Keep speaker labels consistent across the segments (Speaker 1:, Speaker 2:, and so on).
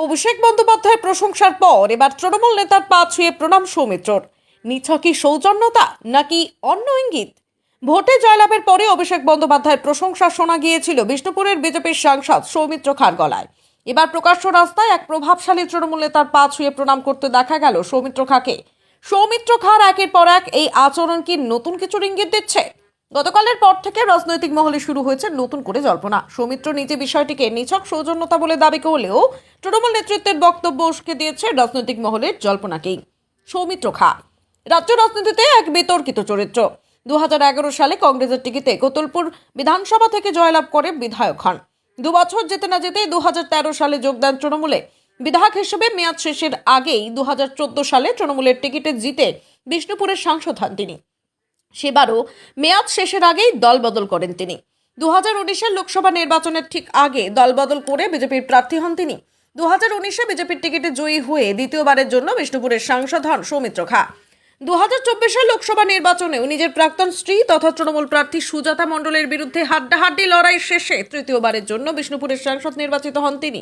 Speaker 1: অভিষেক বন্দ্যোপাধ্যায়ের প্রশংসার পর এবার তৃণমূল নেতার পা ছুঁয়ে প্রণাম সৌমিত্রর। নিছক কি সৌজন্যতা নাকি অন্য ইঙ্গিত? ভোটে জয়লাভের পরে অভিষেক বন্দ্যোপাধ্যায়ের প্রশংসা শোনা গিয়েছিল বিষ্ণুপুরের বিজেপির সাংসদ সৌমিত্র খাঁর গলায়। এবার প্রকাশ্য রাস্তায় এক প্রভাবশালী তৃণমূল নেতার পা ছুঁয়ে প্রণাম করতে দেখা গেল সৌমিত্র খাঁকে। সৌমিত্র খাঁর একের পর এক এই আচরণ কি নতুন কিছুর ইঙ্গিত দিচ্ছে? গতকালের পর থেকে রাজনৈতিক মহলে শুরু হয়েছে নতুন করে জল্পনা। সৌমিত্র নিজে বিষয়টিকে নিছক সৌজন্যতা বলে দাবি করলেও তৃণমূল নেতৃত্বের বক্তব্য উস্কে দিয়েছে রাজনৈতিক মহলের জল্পনাকেই। সৌমিত্র খাঁ রাজ্য রাজনীতিতে এক বিতর্কিত চরিত্র। 2011 সালে কংগ্রেসের টিকিটে কোতুলপুর বিধানসভা থেকে জয়লাভ করে বিধায়ক হন। 2 বছর যেতে না যেতেই 2013 সালে যোগদান তৃণমূলে। বিধায়ক হিসেবে মেয়াদ শেষের আগেই 2014 সালে তৃণমূলের টিকিটে জিতে বিষ্ণুপুরের সাংসদ হন তিনি। সেবারও মেয়াদ শেষের আগেই দল বদল করেন তিনি। 2019-এর লোকসভা নির্বাচনের ঠিক আগে দল বদল করে বিজেপির প্রার্থী হন তিনি। 2019-এ বিজেপির টিকিটে জয়ী হয়ে দ্বিতীয়বারের জন্য বিষ্ণুপুরের সাংসদ হন সৌমিত্র খাঁ। 2024-এর লোকসভা নির্বাচনেও নিজের প্রাক্তন স্ত্রী তথা তৃণমূল প্রার্থী সুজাতা মণ্ডলের বিরুদ্ধে হাড্ডাহাড্ডি লড়াই শেষে তৃতীয়বারের জন্য বিষ্ণুপুরের সাংসদ নির্বাচিত হন তিনি।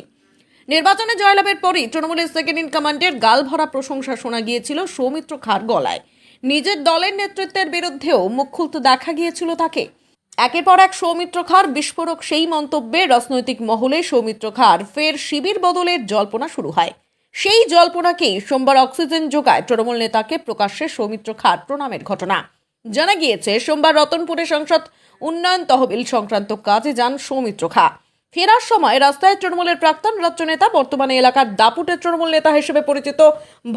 Speaker 1: নির্বাচনে জয়লাভের পরই তৃণমূলের সেকেন্ড ইন কমান্ডের গালভরা প্রশংসা শোনা গিয়েছিল সৌমিত্র খাঁর গলায়। নিজের দলের নেতৃত্বের বিরুদ্ধেও মুখ খুলতে দেখা গিয়েছিল তাকে। একের পর এক সৌমিত্র খাঁর বিস্ফোরক সেই মন্তব্যে রাজনৈতিক মহলে সৌমিত্র খাঁর ফের শিবির বদলের জল্পনা শুরু হয়। সেই জল্পনাকেই সোমবার অক্সিজেন যোগায় তৃণমূল নেতাকে প্রকাশ্যে সৌমিত্র খাঁর প্রণামের ঘটনা। জানা গিয়েছে, সোমবার রতনপুরে সংসদ উন্নয়ন তহবিল সংক্রান্ত কাজে যান সৌমিত্র খাঁ। ফেরার সময় রাস্তায় তৃণমূলের প্রাক্তন রাজ্য নেতা, বর্তমানে এলাকার দাপুটের তৃণমূল নেতা হিসেবে পরিচিত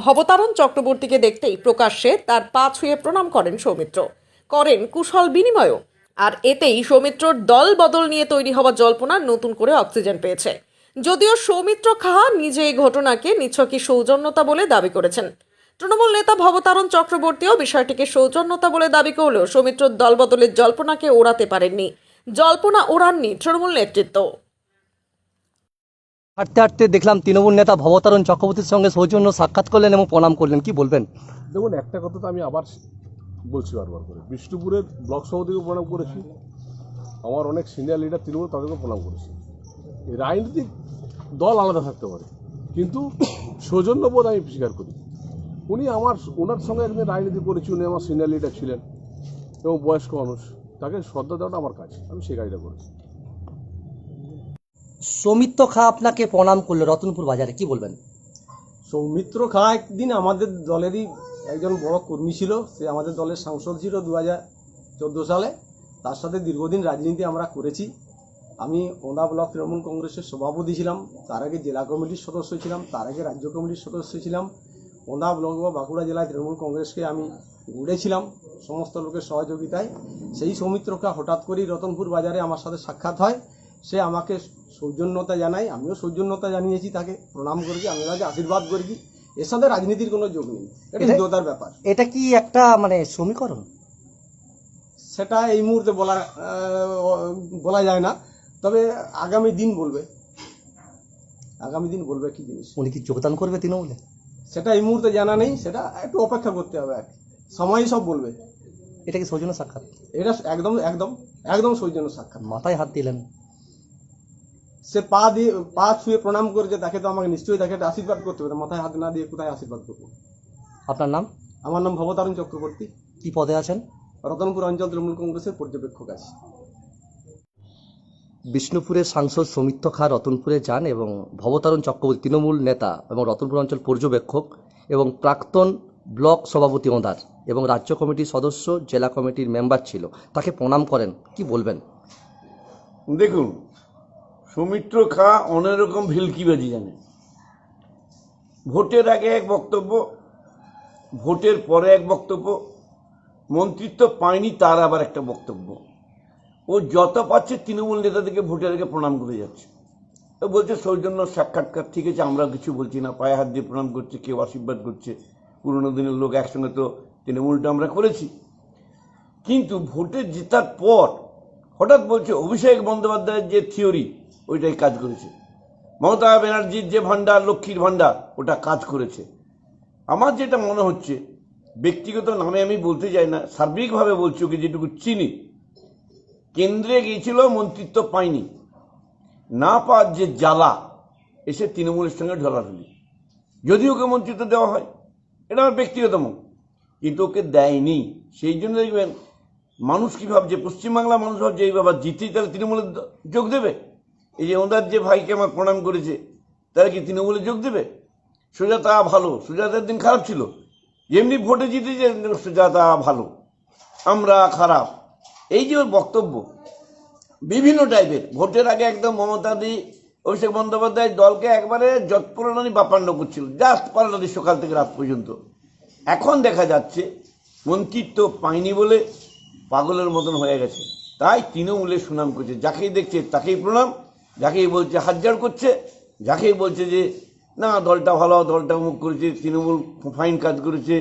Speaker 1: ভবতারণ চক্রবর্তীকে দেখতেই প্রকাশ্যে তার পা ছুঁয়ে প্রণাম করেন সৌমিত্র। করেন কুশল বিনিময়ও। আর এতেই সৌমিত্রর দল বদল নিয়ে তৈরি হওয়া জল্পনা নতুন করে অক্সিজেন পেয়েছে। যদিও সৌমিত্র খাঁ নিজে এই ঘটনাকে নিছকই সৌজন্যতা বলে দাবি করেছেন। তৃণমূল নেতা ভবতারণ চক্রবর্তীও বিষয়টিকে সৌজন্যতা বলে দাবি করলেও সৌমিত্রর দল বদলের জল্পনাকে ওড়াতে পারেননি। জল্পনা ওড়াননি তৃণমূল নেতৃত্ব।
Speaker 2: হাঁটতে হাঁটতে দেখলাম তৃণমূল নেতা ভবতারণ চক্রবর্তীর সঙ্গে সৌজন্য সাক্ষাৎ করলেন এবং প্রণাম করলেন, কি বলবেন?
Speaker 3: দেখুন, একটা কথা তো আমি আবার বলছি বারবার করে, বিষ্ণুপুরের ব্লক সভাপতিকে প্রণাম করেছি, আমার অনেক সিনিয়র লিডার তৃণমূল তাদেরকে প্রণাম করেছি। এই রাজনৈতিক দল আলাদা থাকতে পারে, কিন্তু সৌজন্যবোধ আমি স্বীকার করি। ওনার সঙ্গে একদিন রাজনীতি করেছি, উনি আমার সিনিয়র লিডার ছিলেন এবং বয়স্ক মানুষ, তাকে শ্রদ্ধা দেওয়াটা আমার কাজ, আমি সেই কাজটা করেছি।
Speaker 2: সৌমিত্র খাঁ আপনাকে প্রণাম করলো রতনপুর বাজারে, কি বলবেন?
Speaker 4: সৌমিত্র খাঁ একদিন আমাদের দলেরই একজন বড় কর্মী ছিল, সে আমাদের দলের সাংসদ ছিল 2014 সালে। তার সাথে দীর্ঘদিন রাজনীতি আমরা করেছি। আমি ওন্দা ব্লক তৃণমূল কংগ্রেসের সভাপতি ছিলাম, তার আগে জেলা কমিটির সদস্য ছিলাম, তার আগে রাজ্য কমিটির সদস্য ছিলাম। ওন্দা ব্লক বা বাঁকুড়া জেলায় তৃণমূল কংগ্রেসকে আমি গড়েছিলাম সমস্ত লোকের সহযোগিতায়। সেই সৌমিত্র খাঁ হঠাৎ করেই রতনপুর বাজারে আমার সাথে সাক্ষাৎ হয়। সে আমাকে সৌজন্যতা জানায়, আমিও সৌজন্যতা জানিয়েছি, তাকে প্রণাম করেছি, আমি তাকে আশীর্বাদ করেছি। এর সাথে রাজনীতির কোনো যোগ নেই, এটা হৃদয়তার ব্যাপার।
Speaker 2: এটা কি একটা সমীকরণ?
Speaker 4: সেটা এই মুহূর্তে বলা যায় না, তবে আগামী দিন বলবে কি জিনিস।
Speaker 2: উনি কি যোগদান করবে তৃণমূলে?
Speaker 4: সেটা এই মুহূর্তে জানা নেই, সেটা একটু অপেক্ষা করতে হবে, আর সময়ই সব বলবে।
Speaker 2: এটা কি সৌজন্য সাক্ষাৎ?
Speaker 4: এটা একদম একদম একদম সৌজন্য সাক্ষাৎ।
Speaker 2: মাথায় হাত দিলেন,
Speaker 4: সে পা ছুঁয়ে প্রণাম করেছে, তাকে তো আমাকে নিশ্চয়ই তাকে আশীর্বাদ করতে হবে, মাথায় হাত না দিয়ে কোথায় আশীর্বাদ করবো?
Speaker 2: আপনার নাম?
Speaker 4: আমার নাম ভবতারণ চক্রবর্তী।
Speaker 2: কি পদে আছেন?
Speaker 4: রতনপুর অঞ্চল তৃণমূল কংগ্রেসের পর্যবেক্ষক আছি।
Speaker 2: বিষ্ণুপুরের সাংসদ সৌমিত্র খাঁ রতনপুরে যান এবং ভবতারণ চক্রবর্তী তৃণমূল নেতা এবং রতনপুর অঞ্চল পর্যবেক্ষক এবং প্রাক্তন ব্লক সভাপতি ওঁদার এবং রাজ্য কমিটির সদস্য, জেলা কমিটির মেম্বার ছিল, তাকে প্রণাম করেন, কি বলবেন?
Speaker 5: দেখুন, সৌমিত্র খাঁ অনেক রকম ভিলকিবাজি জানে। ভোটের আগে এক বক্তব্য, ভোটের পরে এক বক্তব্য, মন্ত্রিত্ব পায়নি তার আবার একটা বক্তব্য। ও যত পাচ্ছে তৃণমূল নেতাদেরকে ভোটের আগে প্রণাম করে যাচ্ছে। ও বলছে সৌজন্য সাক্ষাৎকার, ঠিক আছে, আমরা কিছু বলছি না, পায়ে হাত দিয়ে প্রণাম করছে, কেউ আশীর্বাদ করছে, পুরোনো দিনের লোক, একসঙ্গে তো তৃণমূলটা আমরা করেছি। কিন্তু ভোটে জেতার পর হঠাৎ বলছে অভিষেক বন্দ্যোপাধ্যায়ের যে থিওরি ওইটাই কাজ করেছে, মমতা ব্যানার্জির যে ভাণ্ডার, লক্ষ্মীর ভাণ্ডার, ওটা কাজ করেছে। আমার যেটা মনে হচ্ছে, ব্যক্তিগত নামে আমি বলতে চাই না, সার্বিকভাবে বলছি, ওকে যেটুকু চিনি, কেন্দ্রে গিয়েছিল, মন্ত্রিত্ব পায়নি, না পাওয়ার যে জ্বালা, এসে তৃণমূলের সঙ্গে ঢলাঢলি। যদি ওকে মন্ত্রিত্ব দেওয়া হয়, এটা আমার ব্যক্তিগত মত, কিন্তু ওকে দেয়নি। সেই জন্য দেখবেন মানুষ কি ভাবছে, পশ্চিমবাংলার মানুষ ভাবছে এই বাবা জিতেই তাহলে তৃণমূলে যোগ দেবে। এই যে ওনার যে ভাইকে আমার প্রণাম করেছে, তারা কি তৃণমূলে যোগ দেবে? সুজাতা ভালো, সুজাতার দিন খারাপ ছিল, যেমনি ভোটে জিতেছে সুজাতা ভালো, আমরা খারাপ। এই যে ওর বক্তব্য বিভিন্ন টাইপের, ভোটের আগে একদম মমতা দি অভিষেক বন্দ্যোপাধ্যায় দলকে একবারে যৎপরানি বাপান্ন করছিল, জাস্ট পাল্টানি সকাল থেকে রাত পর্যন্ত। এখন দেখা যাচ্ছে মন্ত্রিত্ব পায়নি বলে পাগলের মতন হয়ে গেছে, তাই তৃণমূলের সুনাম করছে। যাকেই দেখছে তাকেই প্রণাম, যাকেই বলছে হাতজার করছে, যাকেই বলছে যে না দলটা ভালো, দলটা মুখ করেছে, তৃণমূল ফাইন কাজ করেছে,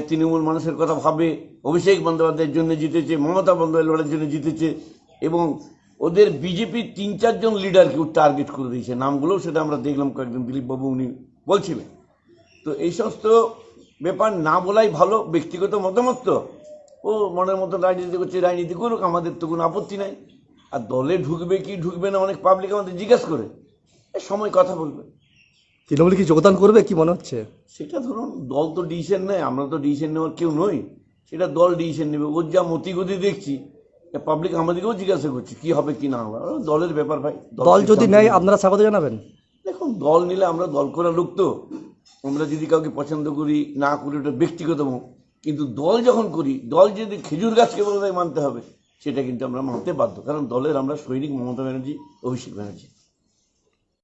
Speaker 5: তৃণমূল মানুষের কথা ভাবে, অভিষেক বন্দ্যোপাধ্যায়ের জন্য জিতেছে, মমতা বন্দ্যোপাধ্যায় লড়াইয়ের জন্য জিতেছে। এবং ওদের বিজেপির 3-4 জন লিডারকে টার্গেট করে দিয়েছে, নামগুলোও সেটা আমরা দেখলাম, কয়েকজন দিলীপবাবু উনি বলছিলেন। তো এই সমস্ত ব্যাপার না বলাই ভালো, ব্যক্তিগত মতামত তো, ও মনের মতো রাজনীতি করছে, রাজনীতি করুক, আমাদের তো কোনো আপত্তি নাই। আর দলে ঢুকবে কি ঢুকবে না অনেক পাবলিক আমাদের জিজ্ঞেস করে, সময় কথা বলবে।
Speaker 2: তৃণমূল কি যোগদান করবে কি মনে হচ্ছে?
Speaker 5: সেটা ধরুন দল তো ডিসিশন নেয়, আমরা তো ডিসিশন নেওয়ার কেউ নই, সেটা দল ডিসিশন নেবে। ওর যা মতিগতি দেখছি, পাবলিক আমাদেরকেও জিজ্ঞাসা করছে কি হবে কি না হবে, দলের ব্যাপার ভাই।
Speaker 2: দল যদি নেয় আপনারা স্বাগত জানাবেন?
Speaker 5: দেখুন দল নিলে আমরা দল করা লোক তো, আমরা যদি কাউকে পছন্দ করি না করি ওটা ব্যক্তিগত মুখ, কিন্তু দল যখন করি, দল যদি খেজুর গাছকে বলে মানতে হবে, সেটা কিন্তু আমরা মানতে বাধ্য, কারণ দলের আমরা সৈনিক মমতা ব্যানার্জি, অভিষেক ব্যানার্জি।